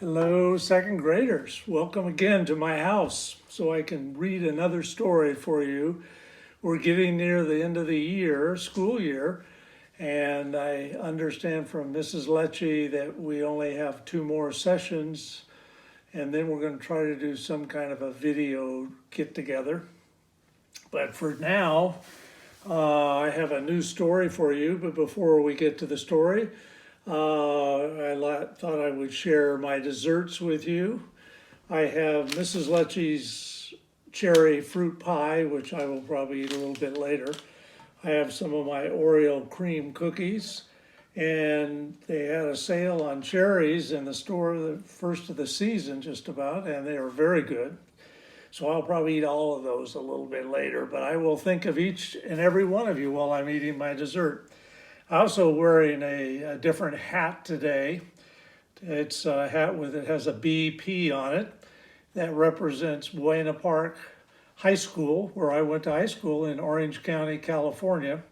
Hello, second graders. Welcome again to my house so I can read another story for you. We're getting near the end of the year, school year, and I understand from Mrs. Lecce that we only have two more sessions, and then we're going to try to do some kind of a video get together. But for now, I have a new story for you, but before we get to the story, thought I would share my desserts with you. I have Mrs. Lecce's cherry fruit pie, which I will probably eat a little bit later. I have some of my Oreo cream cookies, and they had a sale on cherries in the store the first of the season, just about, and they are very good. So I'll probably eat all of those a little bit later, but I will think of each and every one of you while I'm eating my dessert. I'm also wearing a different hat today. It's a hat it has a BP on it that represents Buena Park High School, where I went to high school in Orange County, California.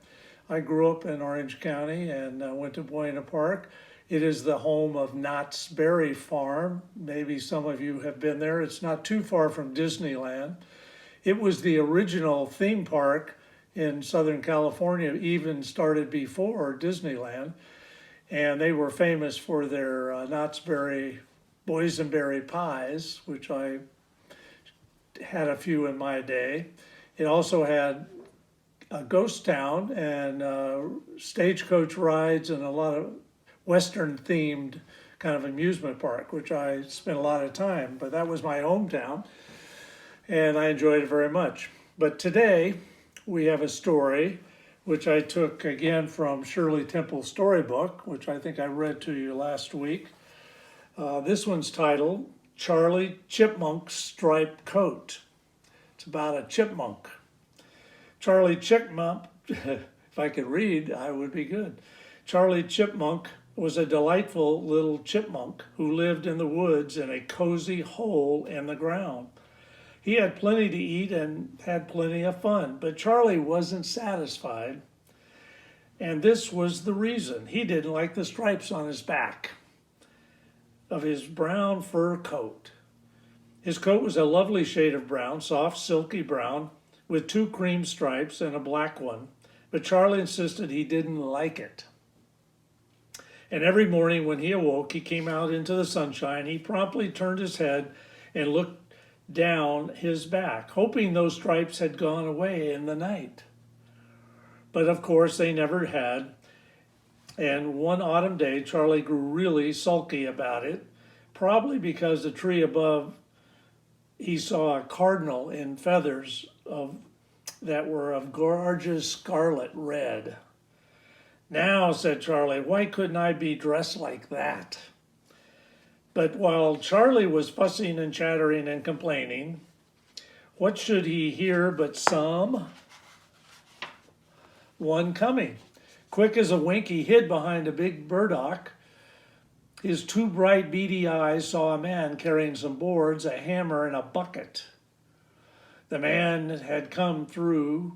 I grew up in Orange County and went to Buena Park. It is the home of Knott's Berry Farm. Maybe some of you have been there. It's not too far from Disneyland. It was the original theme park in Southern California, even started before Disneyland. And they were famous for their Knott's Berry boysenberry pies, which I had a few in my day. It also had a ghost town and stagecoach rides and a lot of Western themed kind of amusement park, which I spent a lot of time, but that was my hometown and I enjoyed it very much. But today we have a story which I took again from Shirley Temple's storybook, which I think I read to you last week. This one's titled Charlie Chipmunk's Striped Coat. It's about a chipmunk. Charlie Chipmunk, if I could read, I would be good. Charlie Chipmunk was a delightful little chipmunk who lived in the woods in a cozy hole in the ground. He had plenty to eat and had plenty of fun, but Charlie wasn't satisfied. And this was the reason. He didn't like the stripes on his back of his brown fur coat. His coat was a lovely shade of brown, soft, silky brown, with two cream stripes and a black one. But Charlie insisted he didn't like it. And every morning when he awoke, he came out into the sunshine. He promptly turned his head and looked down his back, hoping those stripes had gone away in the night. But of course they never had. And one autumn day, Charlie grew really sulky about it, probably because the tree above he saw a cardinal in feathers that were of gorgeous scarlet red. Now, said Charlie, why couldn't I be dressed like that? But while Charlie was fussing and chattering and complaining, what should he hear but someone coming? Quick as a wink, he hid behind a big burdock. His two bright, beady eyes saw a man carrying some boards, a hammer, and a bucket. The man had come through,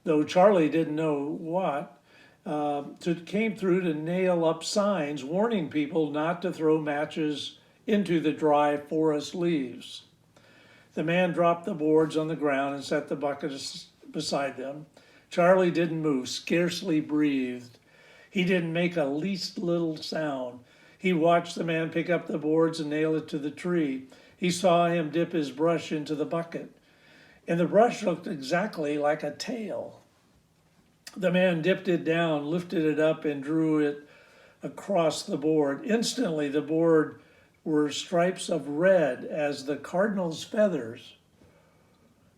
though Charlie didn't know what, came through to nail up signs warning people not to throw matches into the dry forest leaves. The man dropped the boards on the ground and set the bucket beside them. Charlie didn't move, scarcely breathed. He didn't make a least little sound. He watched the man pick up the boards and nail it to the tree. He saw him dip his brush into the bucket, and the brush looked exactly like a tail. The man dipped it down, lifted it up, and drew it across the board. Instantly, the board were stripes of red as the cardinal's feathers.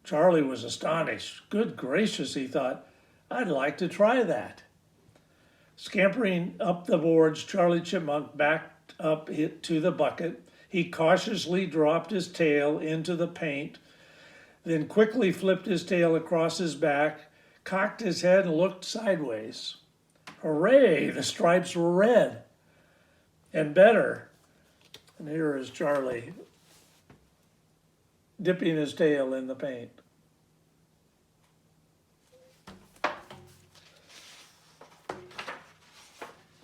Charlie was astonished. Good gracious, he thought, I'd like to try that. Scampering up the boards, Charlie Chipmunk backed up to the bucket. He cautiously dropped his tail into the paint, then quickly flipped his tail across his back, cocked his head, and looked sideways. Hooray, the stripes were red and better. And here is Charlie dipping his tail in the paint.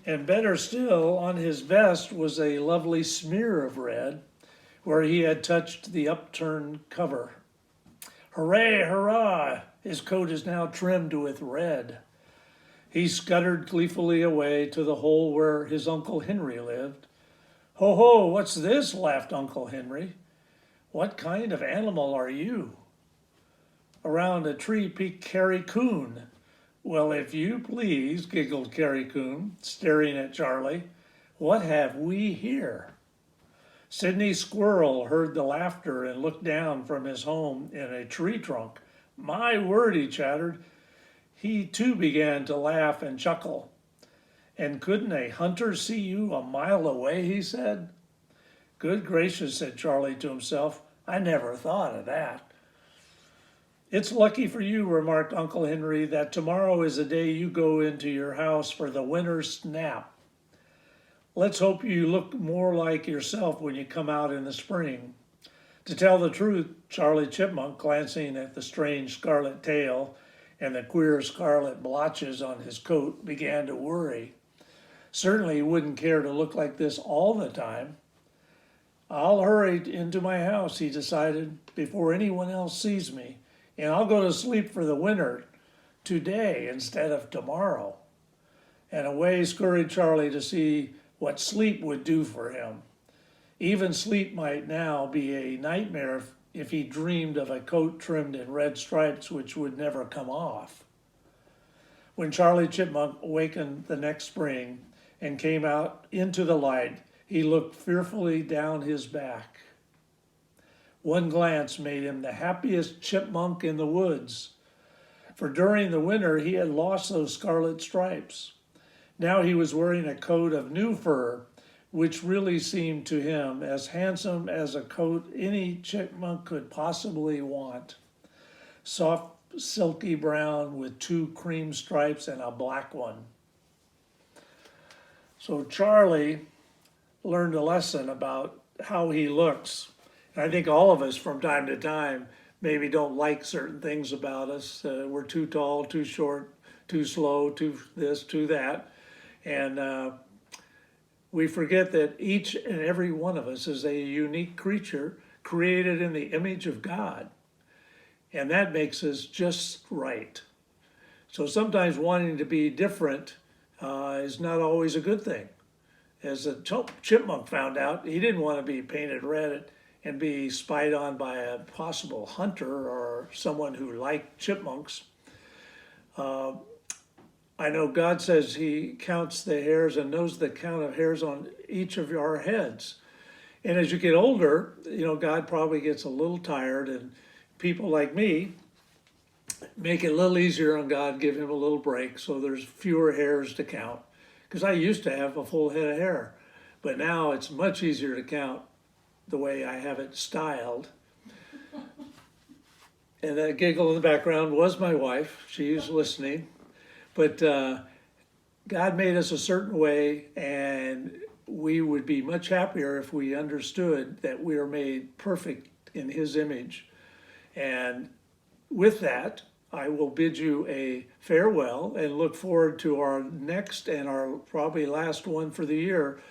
And better still, on his vest was a lovely smear of red where he had touched the upturned cover. Hooray, hurrah! His coat is now trimmed with red. He scuttered gleefully away to the hole where his Uncle Henry lived. Ho, ho, what's this? Laughed Uncle Henry. What kind of animal are you? Around a tree peeked Carrie Coon. Well, if you please, giggled Carrie Coon, staring at Charlie. What have we here? Sidney Squirrel heard the laughter and looked down from his home in a tree trunk. My word, he chattered. He too began to laugh and chuckle. And couldn't a hunter see you a mile away, he said. Good gracious, said Charlie to himself. I never thought of that. It's lucky for you, remarked Uncle Henry, that tomorrow is the day you go into your house for the winter's nap. Let's hope you look more like yourself when you come out in the spring. To tell the truth, Charlie Chipmunk, glancing at the strange scarlet tail and the queer scarlet blotches on his coat, began to worry. Certainly he wouldn't care to look like this all the time. I'll hurry into my house, he decided, before anyone else sees me, and I'll go to sleep for the winter today instead of tomorrow. And away scurried Charlie to see what sleep would do for him. Even sleep might now be a nightmare if he dreamed of a coat trimmed in red stripes which would never come off. When Charlie Chipmunk awakened the next spring and came out into the light, he looked fearfully down his back. One glance made him the happiest chipmunk in the woods, for during the winter he had lost those scarlet stripes. Now he was wearing a coat of new fur, which really seemed to him as handsome as a coat any chipmunk could possibly want. Soft, silky brown with 2 cream stripes and a black one. So Charlie learned a lesson about how he looks. And I think all of us from time to time maybe don't like certain things about us. We're too tall, too short, too slow, too this, too that. And we forget that each and every one of us is a unique creature created in the image of God. And that makes us just right. So sometimes wanting to be different is not always a good thing. As a chipmunk found out, he didn't want to be painted red and be spied on by a possible hunter or someone who liked chipmunks. I know God says he counts the hairs and knows the count of hairs on each of our heads. And as you get older, God probably gets a little tired, and people like me make it a little easier on God, give him a little break so there's fewer hairs to count. Because I used to have a full head of hair, but now it's much easier to count the way I have it styled. And that giggle in the background was my wife. She's listening. But God made us a certain way, and we would be much happier if we understood that we are made perfect in his image. And with that, I will bid you a farewell and look forward to our next and our probably last one for the year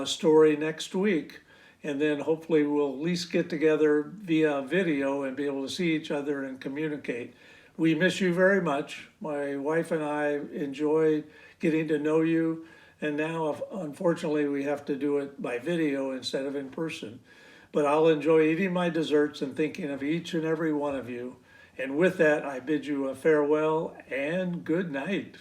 story next week. And then hopefully we'll at least get together via video and be able to see each other and communicate. We miss you very much. My wife and I enjoy getting to know you. And now, unfortunately, we have to do it by video instead of in person. But I'll enjoy eating my desserts and thinking of each and every one of you. And with that, I bid you a farewell and good night.